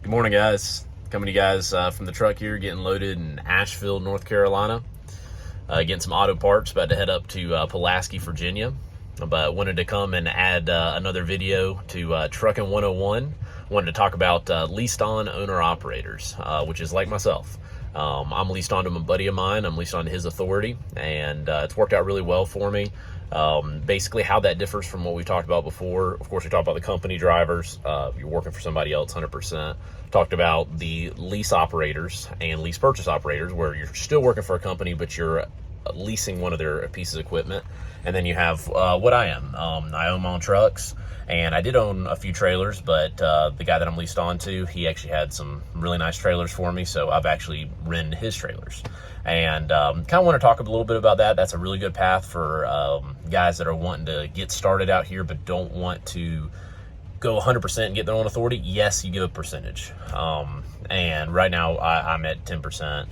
Good morning, guys. Coming to you guys from the truck here, getting loaded in Asheville, North Carolina. Getting some auto parts, about to head up to Pulaski, Virginia. But wanted to come and add another video to Trucking 101. Wanted to talk about leased on owner-operators, which is like myself. I'm leased on to a buddy of mine. I'm leased on to his authority, and it's worked out really well for me. Basically how that differs from what we talked about before. Of course, we talked about the company drivers. You're working for somebody else 100%. Talked about the lease operators and lease purchase operators, where you're still working for a company, but you're leasing one of their pieces of equipment. And then you have what I am. I own my own trucks, and I did own a few trailers, but the guy that I'm leased on to, he actually had some really nice trailers for me, so I've actually rented his trailers. And kind of want to talk a little bit about that. That's a really good path for guys that are wanting to get started out here but don't want to go 100% and get their own authority. Yes, you give a percentage. And right now I'm at 10%.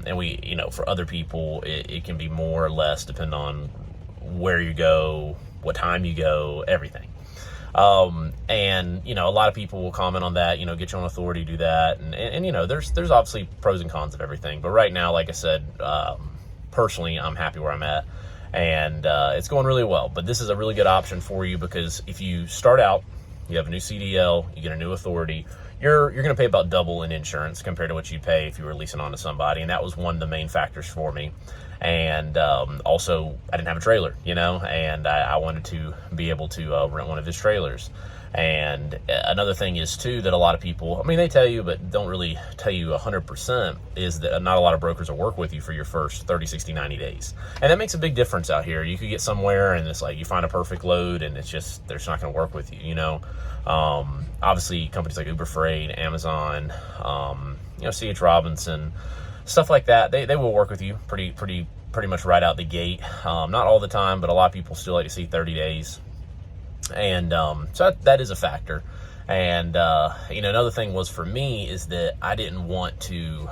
And we, for other people, it can be more or less depending on where you go, what time you go, everything. And a lot of people will comment on that, get your own authority, do that. And there's obviously pros and cons of everything. But right now, like I said, personally, I'm happy where I'm at, and it's going really well. But this is a really good option for you, because if you start out, you have a new CDL, you get a new authority, you're going to pay about double in insurance compared to what you'd pay if you were leasing on to somebody. And that was one of the main factors for me. And also, I didn't have a trailer, and I wanted to be able to rent one of his trailers. And another thing is, too, that a lot of people, they tell you, but don't really tell you 100%, is that not a lot of brokers will work with you for your first 30, 60, 90 days. And that makes a big difference out here. You could get somewhere and it's like you find a perfect load and it's just, they're just not going to work with you, Obviously, companies like Uber Freight, Amazon, C.H. Robinson, stuff like that, they will work with you pretty much right out the gate. Not all the time, but a lot of people still like to see 30 days. And so that is a factor. And another thing was, for me, is that I didn't want to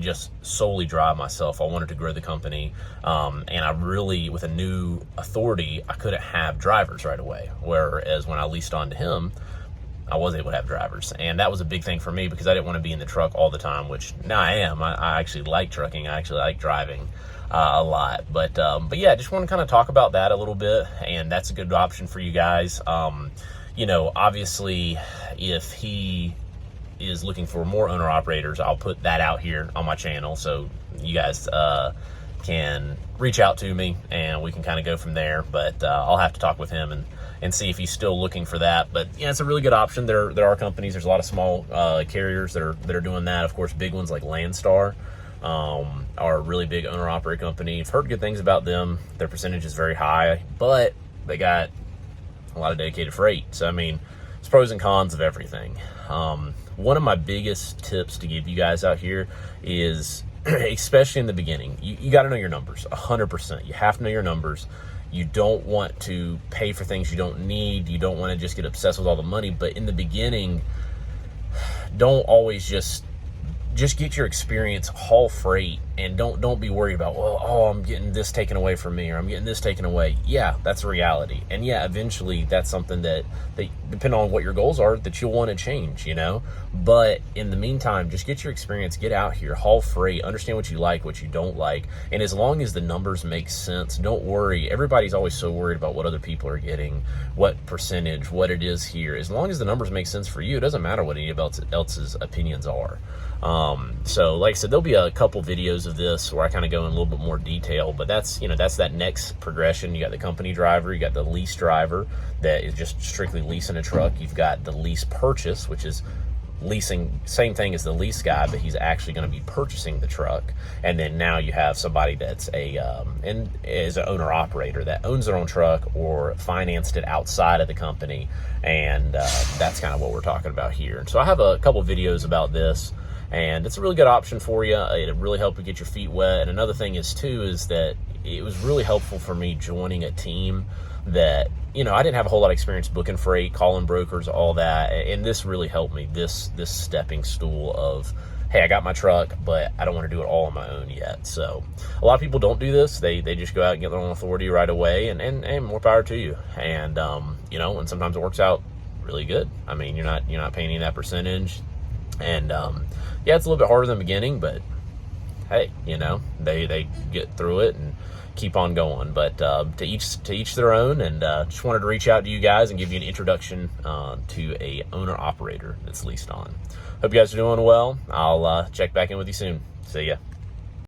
just solely drive myself. I wanted to grow the company, and I really, with a new authority, I couldn't have drivers right away, whereas when I leased on to him, I was able to have drivers. And that was a big thing for me, because I didn't want to be in the truck all the time, which now I am. I actually like trucking. I actually like driving a lot. But yeah, just want to kind of talk about that a little bit, and that's a good option for you guys. Obviously, if he is looking for more owner operators, I'll put that out here on my channel, so you guys can reach out to me and we can kind of go from there. But I'll have to talk with him and see if he's still looking for that. But yeah, it's a really good option. There are companies, there's a lot of small carriers that are doing that. Of course, big ones like Landstar are a really big owner operator company. I've heard good things about them. Their percentage is very high, but they got a lot of dedicated freight. So it's pros and cons of everything. One of my biggest tips to give you guys out here is, especially in the beginning, you got to know your numbers 100%. You have to know your numbers. You don't want to pay for things you don't need. You don't want to just get obsessed with all the money. But in the beginning, don't always just get your experience, haul freight, and don't be worried about, I'm getting this taken away from me, or I'm getting this taken away. Yeah, that's a reality. And yeah, eventually that's something that depending on what your goals are, that you'll want to change, But in the meantime, just get your experience, get out here, haul freight, understand what you like, what you don't like. And as long as the numbers make sense, don't worry. Everybody's always so worried about what other people are getting, what percentage, what it is here. As long as the numbers make sense for you, it doesn't matter what anybody else's opinions are. So like I said, there'll be a couple videos of this where I kind of go in a little bit more detail, but that's that next progression. You got the company driver, you got the lease driver that is just strictly leasing a truck. You've got the lease purchase, which is leasing, same thing as the lease guy, but he's actually going to be purchasing the truck. And then now you have somebody that's and is an owner operator that owns their own truck or financed it outside of the company. And that's kind of what we're talking about here. So I have a couple videos about this, and it's a really good option for you. It really helped you get your feet wet. And another thing is that it was really helpful for me joining a team that, I didn't have a whole lot of experience booking freight, calling brokers, all that. And this really helped me, this stepping stool of, hey, I got my truck, but I don't want to do it all on my own yet. So a lot of people don't do this. They just go out and get their own authority right away, and more power to you. And, and sometimes it works out really good. You're not paying any of that percentage. And yeah, it's a little bit harder than the beginning, but hey, they get through it and keep on going. But to each their own. And just wanted to reach out to you guys and give you an introduction to a owner operator that's leased on. Hope you guys are doing well. I'll check back in with you soon. See ya.